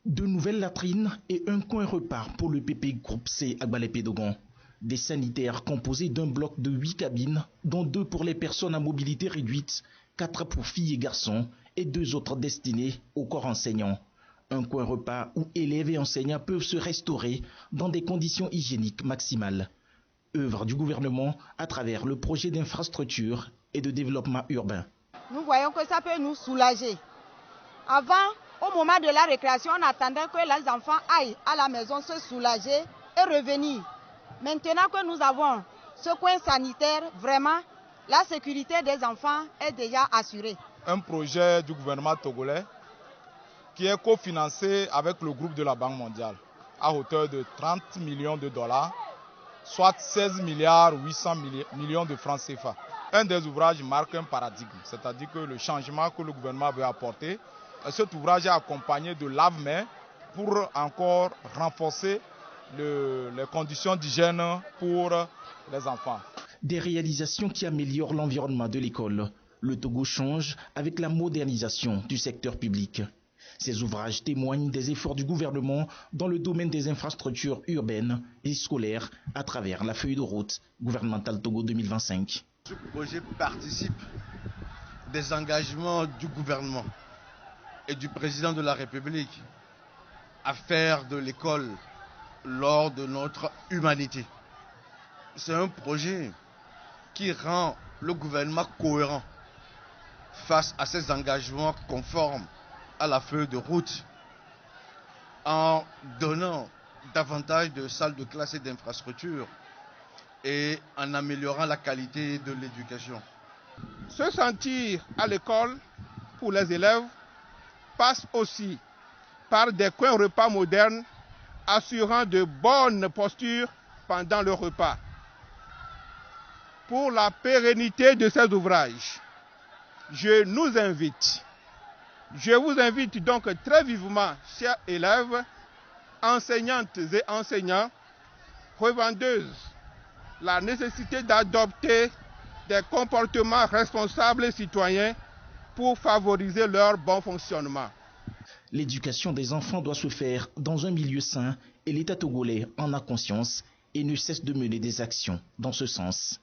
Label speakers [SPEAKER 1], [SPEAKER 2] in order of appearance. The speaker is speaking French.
[SPEAKER 1] De nouvelles latrines et un coin repas pour le PP Groupe C à Gbalé-Pédogon. Des sanitaires composés d'un bloc de 8 cabines, dont 2 pour les personnes à mobilité réduite, 4 pour filles et garçons et 2 autres destinés au corps enseignant. Un coin repas où élèves et enseignants peuvent se restaurer dans des conditions hygiéniques maximales. Œuvre du gouvernement à travers le projet d'infrastructure et de développement urbain.
[SPEAKER 2] Nous voyons que ça peut nous soulager. Avant, au moment de la récréation, on attendait que les enfants aillent à la maison se soulager et revenir. Maintenant que nous avons ce coin sanitaire, vraiment, la sécurité des enfants est déjà assurée.
[SPEAKER 3] Un projet du gouvernement togolais qui est cofinancé avec le groupe de la Banque mondiale à hauteur de 30 millions de dollars, soit 16 milliards 800 millions de francs CFA. Un des ouvrages marque un paradigme, c'est-à-dire que le changement que le gouvernement veut apporter, cet ouvrage est accompagné de lave-mains pour encore renforcer les conditions d'hygiène pour les enfants.
[SPEAKER 1] Des réalisations qui améliorent l'environnement de l'école. Le Togo change avec la modernisation du secteur public. Ces ouvrages témoignent des efforts du gouvernement dans le domaine des infrastructures urbaines et scolaires à travers la feuille de route gouvernementale Togo 2025.
[SPEAKER 4] Ce projet participe des engagements du gouvernement et du président de la République à faire de l'école l'or de notre humanité. C'est un projet qui rend le gouvernement cohérent face à ses engagements conformes à la feuille de route en donnant davantage de salles de classe et d'infrastructures et en améliorant la qualité de l'éducation.
[SPEAKER 5] Se sentir à l'école pour les élèves passe aussi par des coins repas modernes assurant de bonnes postures pendant le repas. Pour la pérennité de ces ouvrages, je vous invite donc très vivement, chers élèves, enseignantes et enseignants, revendeuses, la nécessité d'adopter des comportements responsables et citoyens pour favoriser leur bon fonctionnement.
[SPEAKER 1] L'éducation des enfants doit se faire dans un milieu sain et l'État togolais en a conscience et ne cesse de mener des actions dans ce sens.